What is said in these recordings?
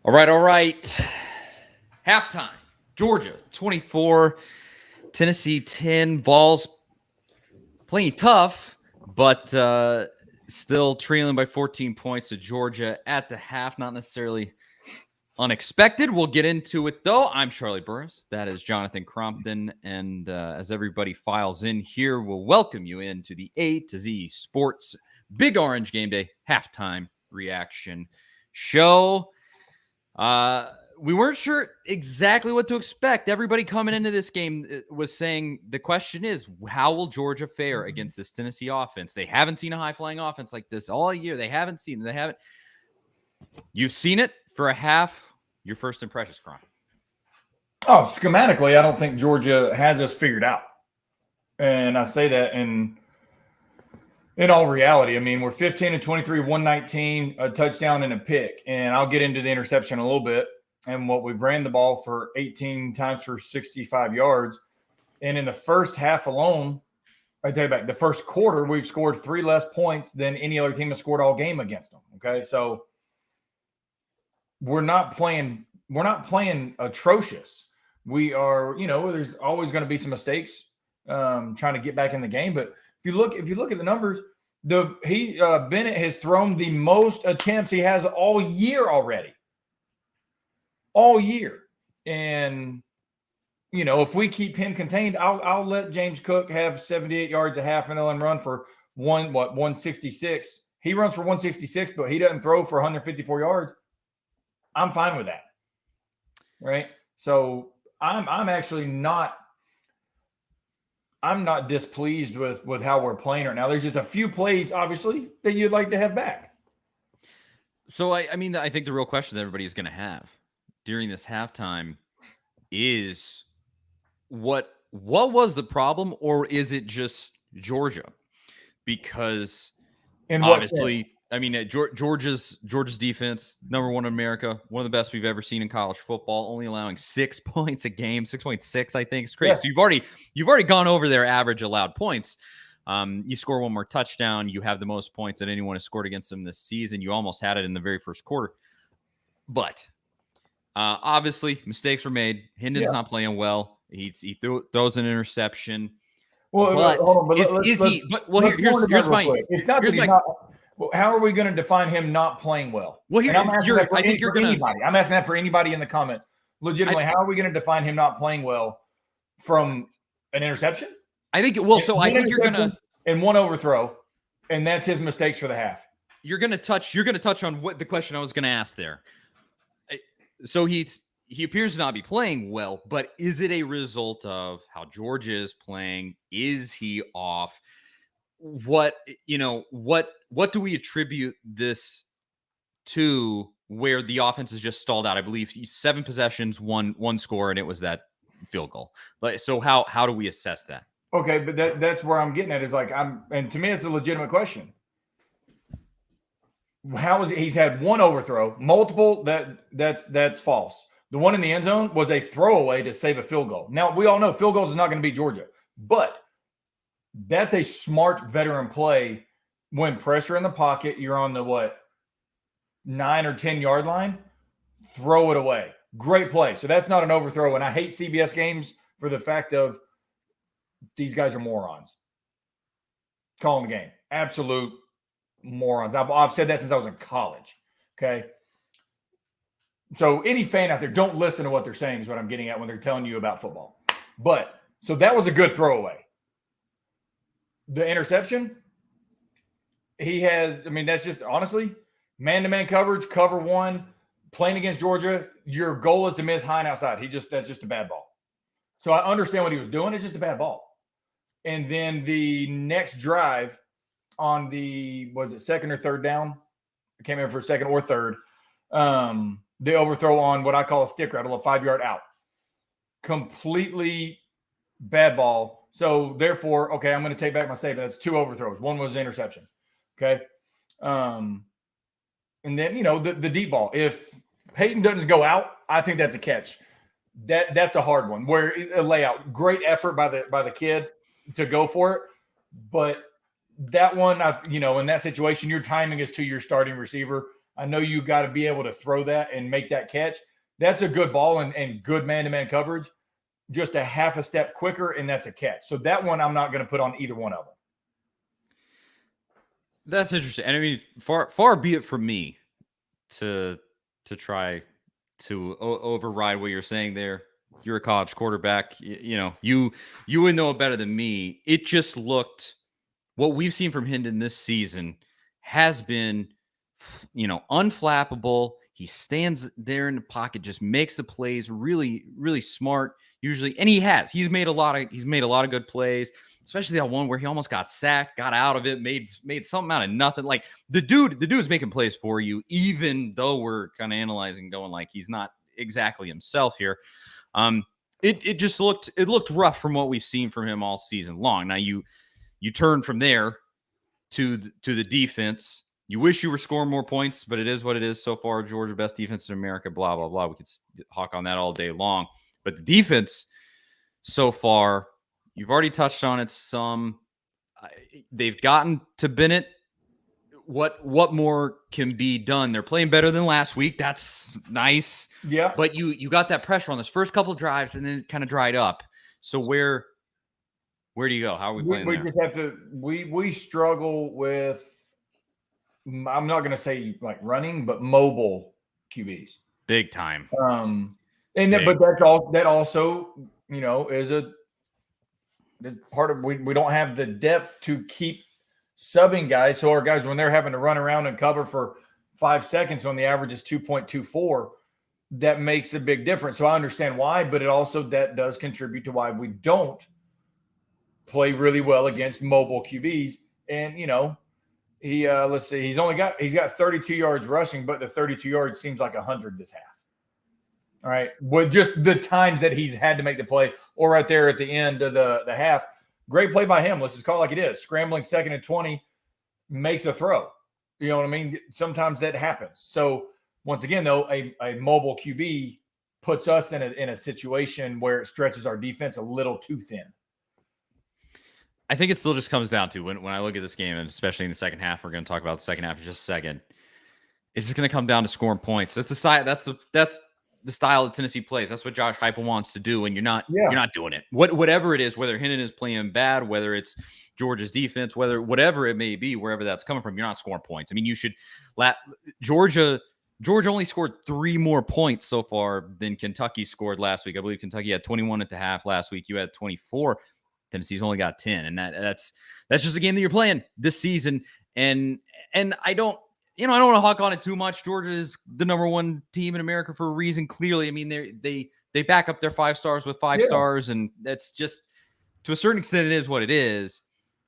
All right. Halftime. Georgia 24, Tennessee 10. Vols playing tough, but still trailing by 14 points to Georgia at the half. Not necessarily unexpected. We'll get into it, though. I'm Charlie Burris. That is Jonathan Crompton. And as everybody files in here, we'll welcome you into the A to Z Sports Big Orange Game Day halftime reaction show. We weren't sure exactly what to expect. Everybody coming into this game was saying the question is, how will Georgia fare against this Tennessee offense? They haven't seen a high-flying offense like this all year. They haven't. You've seen it for a half. Your first impressions, Cron? Oh, schematically, I don't think Georgia has us figured out. And I say that in all reality. I mean, we're 15 and 23, 119, a touchdown and a pick. And I'll get into the interception a little bit. And what we've ran the ball for 18 times for 65 yards. And in the first half alone, I take it back, the first quarter, we've scored 3 less points than any other team has scored all game against them. Okay. So we're not playing atrocious. We are, there's always going to be some mistakes trying to get back in the game. But if you look at the numbers, Bennett has thrown the most attempts he has all year already. All year. And, if we keep him contained, I'll let James Cook have 78 yards a half and let him run for 166. He runs for 166, but he doesn't throw for 154 yards. I'm fine with that. Right? So I'm actually not displeased with how we're playing right now. There's just a few plays, obviously, that you'd like to have back. So, I think the real question that everybody is going to have during this halftime is what was the problem, or is it just Georgia? Because obviously, Georgia's defense, number one in America, one of the best we've ever seen in college football, only allowing 6 points a game, 6.6, I think. It's crazy. Yeah. So you've already gone over their average allowed points. You score one more touchdown, you have the most points that anyone has scored against them this season. You almost had it in the very first quarter. But obviously, mistakes were made. Hendon's not playing well. He throws an interception. Well, but here's my. It's not that he's not. How are we going to define him not playing well? Well, I'm asking that for anybody in the comments. Legitimately, how are we going to define him not playing well from an interception? I think you're going to and one overthrow, and that's his mistakes for the half. You're going to touch on what the question I was going to ask there. So he appears to not be playing well, but is it a result of how Georgia is playing? Is he off? What do we attribute this to, where the offense is just stalled out? I believe 7 possessions, one score, and it was that field goal. So how do we assess that? Okay, but that's where I'm getting at, is and to me it's a legitimate question. How is it? He's had one overthrow, multiple that's false. The one in the end zone was a throwaway to save a field goal. Now, we all know field goals is not going to beat Georgia, but that's a smart veteran play. When pressure in the pocket, you're on the 9 or 10 yard line, throw it away. Great play. So that's not an overthrow. And I hate CBS games for the fact of these guys are morons. Calling the game. Absolute morons. I've said that since I was in college. Okay. So any fan out there, don't listen to what they're saying is what I'm getting at when they're telling you about football. But so that was a good throwaway. The interception, that's just honestly man-to-man coverage, cover one, playing against Georgia. Your goal is to miss high and outside. That's just a bad ball. So I understand what he was doing. It's just a bad ball. And then the next drive on second or third down? I came in for second or third. The overthrow on what I call a stick route, a 5-yard out. Completely bad ball. So therefore, okay, I'm going to take back my statement. That's 2 overthrows. One was interception. Okay. And then, the deep ball. If Peyton doesn't go out, I think that's a catch. That's a hard one, where a layout, great effort by the kid to go for it. But that one, in that situation, your timing is to your starting receiver. I know you got to be able to throw that and make that catch. That's a good ball and good man-to-man coverage. Just a half a step quicker, and that's a catch. So that one I'm not going to put on either one of them. That's interesting. And I mean, far be it from me to try to override what you're saying there. You're a college quarterback. You would know it better than me. It just looked, what we've seen from Hendon this season has been, unflappable. He stands there in the pocket, just makes the plays, really, really smart usually. And he's made a lot of good plays, especially that one where he almost got sacked, got out of it, made something out of nothing. Like the dude's making plays for you, even though we're kind of analyzing, going like he's not exactly himself here. It looked rough from what we've seen from him all season long. Now you turn from there to the defense. You wish you were scoring more points, but it is what it is so far. Georgia, best defense in America, blah, blah, blah. We could hawk on that all day long. But the defense so far, you've already touched on it some. They've gotten to Bennett. What more can be done? They're playing better than last week. That's nice. Yeah. But you got that pressure on those first couple of drives, and then it kind of dried up. So where do you go? How are we playing We there? just have to – we struggle with – I'm not going to say like running, but mobile QBs. Big time. But that also, is a part of we don't have the depth to keep subbing guys. So our guys, when they're having to run around and cover for 5 seconds on the average is 2.24, that makes a big difference. So I understand why, but that does contribute to why we don't play really well against mobile QBs. And, let's see, he's got 32 yards rushing, but the 32 yards seems like 100 this half. All right. With just the times that he's had to make the play, or right there at the end of the half. Great play by him. Let's just call it like it is. Scrambling 2nd and 20, makes a throw. You know what I mean? Sometimes that happens. So once again, though, a mobile QB puts us in a situation where it stretches our defense a little too thin. I think it still just comes down to when I look at this game, and especially in the second half, we're going to talk about the second half in just a second. It's just going to come down to scoring points. That's the style that Tennessee plays. That's what Josh Heupel wants to do, and you're not doing it. Whatever it is, whether Hendon is playing bad, whether it's Georgia's defense, whatever it may be, wherever that's coming from, you're not scoring points. I mean, you should Georgia only scored 3 more points so far than Kentucky scored last week. I believe Kentucky had 21 at the half last week. You had 24. Tennessee's only got 10, and that's just the game that you're playing this season. And I don't want to hawk on it too much. Georgia is the number 1 team in America for a reason. Clearly, I mean they back up their 5 stars with 5 stars, and that's just, to a certain extent, it is what it is.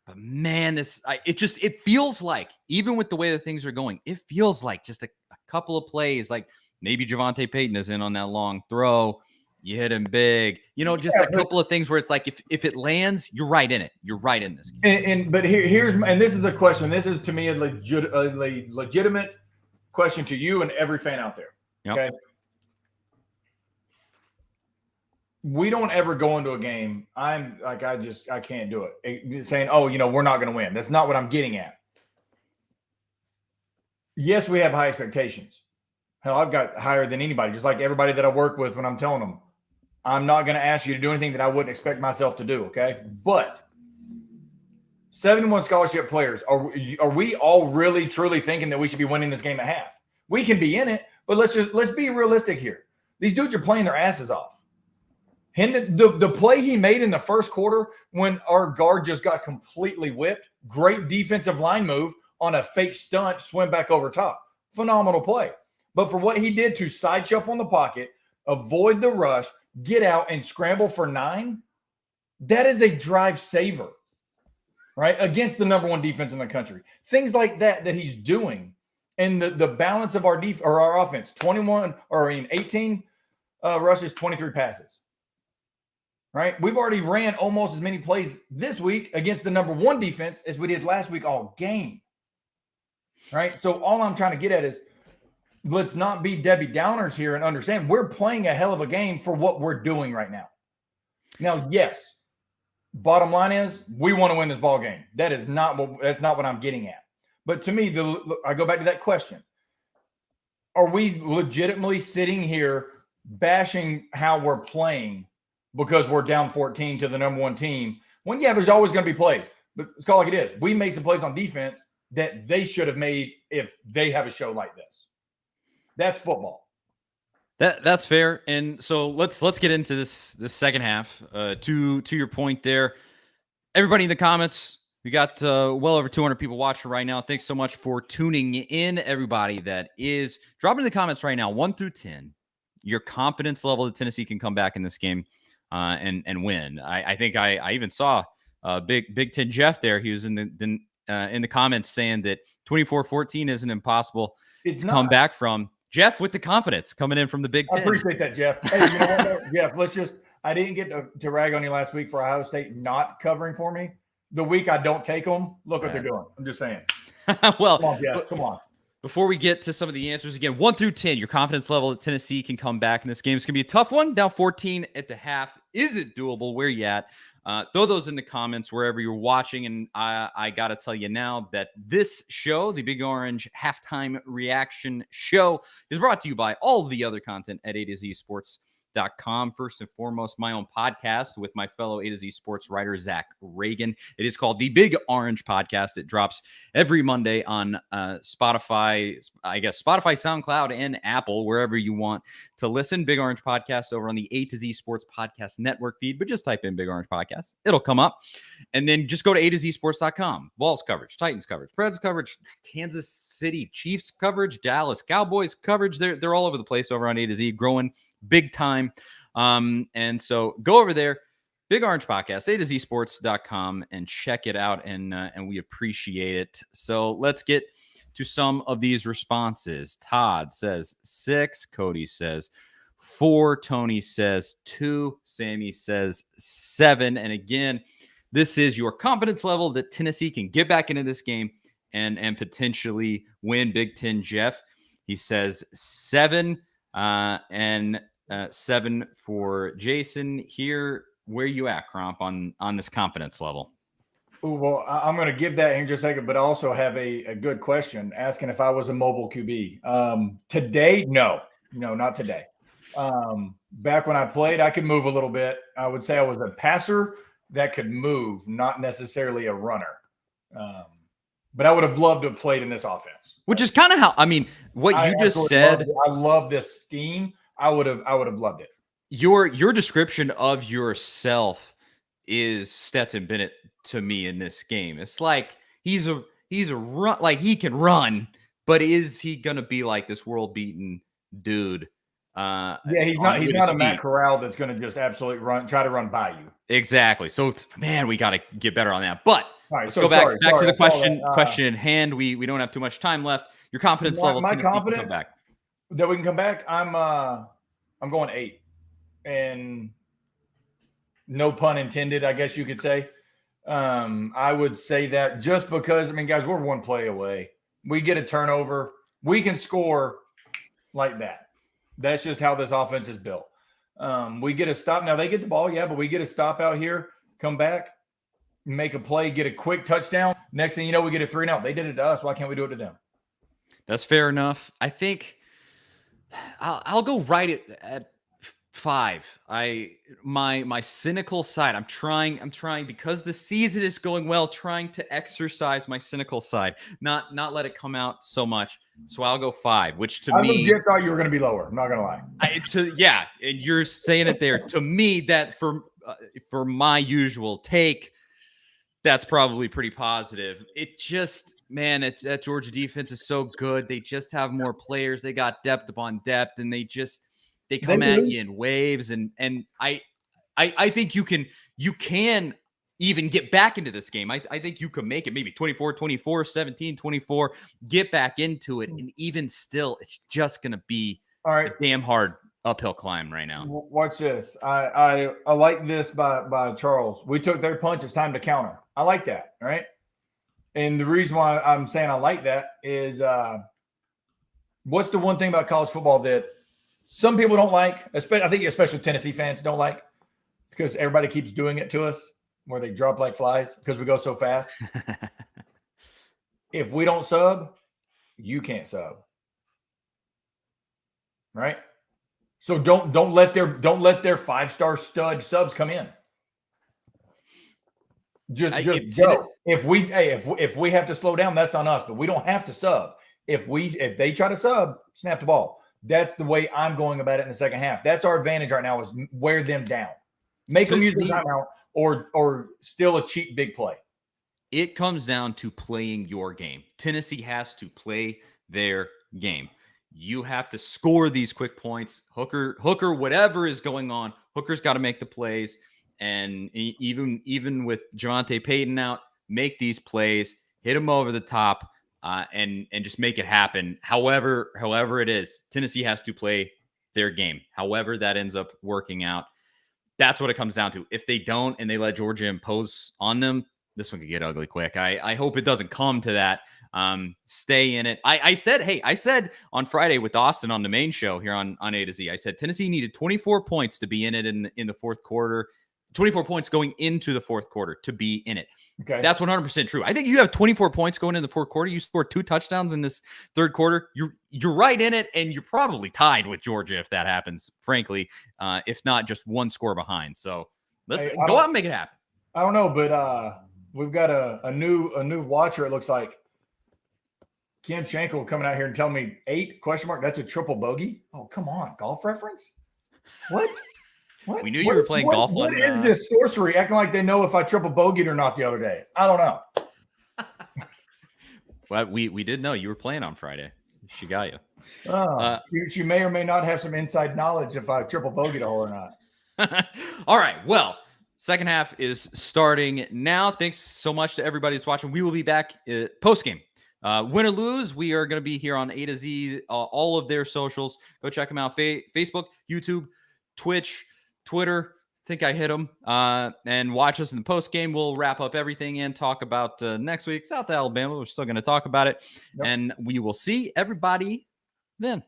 But man, it feels like, even with the way that things are going, it feels like just a couple of plays, like maybe Javonte Payton is in on that long throw. You hit him big, just a couple of things where it's like, if it lands, you're right in it. You're right in this game. But here's this is a question. This is, to me, a legitimate question to you and every fan out there. Yep. Okay. We don't ever go into a game. I'm like, I can't do it. Saying, we're not going to win. That's not what I'm getting at. Yes, we have high expectations. Hell, I've got higher than anybody, just like everybody that I work with when I'm telling them. I'm not going to ask you to do anything that I wouldn't expect myself to do, okay? But 71 scholarship players, are we all really, truly thinking that we should be winning this game at half? We can be in it, but let's be realistic here. These dudes are playing their asses off. The play he made in the first quarter when our guard just got completely whipped, great defensive line move on a fake stunt, swim back over top. Phenomenal play. But for what he did to side shuffle in the pocket, avoid the rush, get out, and scramble for 9, that is a drive saver, right? Against the number 1 defense in the country. Things like that he's doing. And the balance of our offense, 18 rushes, 23 passes, right? We've already ran almost as many plays this week against the number 1 defense as we did last week all game, right? So all I'm trying to get at is, let's not be Debbie Downers here and understand we're playing a hell of a game for what we're doing right now. Now, yes, bottom line is we want to win this ball game. That's not what I'm getting at. But to me, I go back to that question. are we legitimately sitting here bashing how we're playing because we're down 14 to the number one team? When, yeah, there's always going to be plays, but it's called like it is. We made some plays on defense that they should have made if they have a show like this. That's football. That's fair. And so let's get into this second half. To your point there, everybody in the comments, we got well over 200 people watching right now. Thanks so much for tuning in. Everybody that is dropping in the comments right now, 1 through 10, your confidence level that Tennessee can come back in this game and win. I think I even saw Big Ten Jeff there. He was in the comments saying that 24-14 isn't impossible to come back from. Jeff with the confidence coming in from the Big Ten. I appreciate that, Jeff. Hey, you know what, Jeff? I didn't get to rag on you last week for Ohio State not covering for me. The week I don't take them, look what they're doing. I'm just saying. Well, come on, Jeff. Come on. Before we get to some of the answers, again, 1 through 10, your confidence level that Tennessee can come back in this game. It's going to be a tough one. Down 14 at the half. Is it doable? Where you at? Throw those in the comments wherever you're watching. And I got to tell you now that this show, the Big Orange Halftime Reaction Show, is brought to you by all the other content at A to Z Sports.com. First and foremost, my own podcast with my fellow A to Z Sports writer, Zach Reagan. It is called the Big Orange Podcast. It drops every Monday on Spotify, SoundCloud, and Apple, wherever you want to listen. Big Orange Podcast over on the A to Z Sports Podcast Network feed, but just type in Big Orange Podcast. It'll come up. And then just go to A to Z Sports.com. Vols coverage, Titans coverage, Preds coverage, Kansas City Chiefs coverage, Dallas Cowboys coverage. They're all over the place over on A to Z, growing big time. And so go over there, Big Orange Podcast, A to Z Sports.com, and check it out. And we appreciate it. So let's get to some of these responses. Todd says 6. Cody says 4. Tony says 2. Sammy says 7. And again, this is your confidence level that Tennessee can get back into this game and potentially win. Big Ten Jeff, he says 7. And 7 for Jason. Here, where you at, Cromp, on this confidence level? Ooh, well, I'm going to give that in just a second, but I also have a good question asking if I was a mobile QB. Today, no, not today. Back when I played, I could move a little bit. I would say I was a passer that could move, not necessarily a runner. But I would have loved to have played in this offense. Which is kind of how, what you just said. I love this scheme. I would have loved it. Your description of yourself is Stetson Bennett to me in this game. It's like he's a run, like he can run, but is he gonna be like this world beaten dude? Yeah, he's not a Matt Corral that's gonna just absolutely try to run by you. Exactly. So man, we gotta get better on that. But all right, let's go back to the question in hand. We don't have too much time left. Your confidence level. My confidence that we can come back. I'm going 8, and no pun intended, I guess you could say. I would say that just because, guys, we're one play away. We get a turnover. We can score like that. That's just how this offense is built. We get a stop. Now, they get the ball, yeah, but we get a stop out here, come back, make a play, get a quick touchdown. Next thing you know, we get a 3-and-out. They did it to us. Why can't we do it to them? That's fair enough. I think I'll go right at 5. My cynical side. I'm trying because the season is going well, trying to exercise my cynical side, not let it come out so much. So I'll go 5, which to me, I legit thought you were going to be lower. I'm not going to lie. Yeah, and you're saying it there. To me, that for my usual take, that's probably pretty positive. It just, man, that Georgia defense is so good. They just have more players. They got depth upon depth, and they come at you in waves. And I think you can even get back into this game. I think you can make it maybe 24-24, 17-24, get back into it. And even still, it's just going to be a damn hard uphill climb right now. Watch this. I like this by Charles. We took their punch. It's time to counter. I like that. All right. And the reason why I'm saying I like that is what's the one thing about college football that some people don't like, I think especially Tennessee fans don't like, because everybody keeps doing it to us where they drop like flies because we go so fast. If we don't sub, you can't sub. right? So don't let their 5-star stud subs come in. Just go. If we have to slow down, that's on us. But we don't have to sub. If they try to sub, snap the ball. That's the way I'm going about it in the second half. That's our advantage right now, is wear them down, make them use the timeout, or still a cheap big play. It comes down to playing your game. Tennessee has to play their game. You have to score these quick points. Hooker, whatever is going on, Hooker's got to make the plays. And even with Javonte Payton out, make these plays, hit him over the top, and just make it happen. However it is, Tennessee has to play their game. However that ends up working out, that's what it comes down to. If they don't and they let Georgia impose on them, this one could get ugly quick. I hope it doesn't come to that. Stay in it. I said on Friday with Austin on the main show here on A to Z, I said Tennessee needed 24 points to be in it in the fourth quarter. 24 points going into the fourth quarter to be in it. Okay. That's 100% true. I think you have 24 points going in the fourth quarter. You scored 2 touchdowns in this third quarter. You're right in it, and you're probably tied with Georgia if that happens, frankly, if not just one score behind. So let's go out and make it happen. I don't know, but we've got a new watcher, it looks like. Kim Schenkel coming out here and telling me 8 ? That's a triple bogey. Oh, come on. Golf reference? What? We knew you were playing golf. What is this sorcery? Acting like they know if I triple bogeyed or not the other day. I don't know. Well, we did know you were playing on Friday. She got you. She may or may not have some inside knowledge if I triple bogeyed a hole or not. All right. Well, second half is starting now. Thanks so much to everybody that's watching. We will be back post game. Win or lose, we are going to be here on A to Z, all of their socials. Go check them out. Facebook, YouTube, Twitch, Twitter. I think I hit them. And watch us in the post game. We'll wrap up everything and talk about next week, South Alabama. We're still going to talk about it. Yep. And we will see everybody then.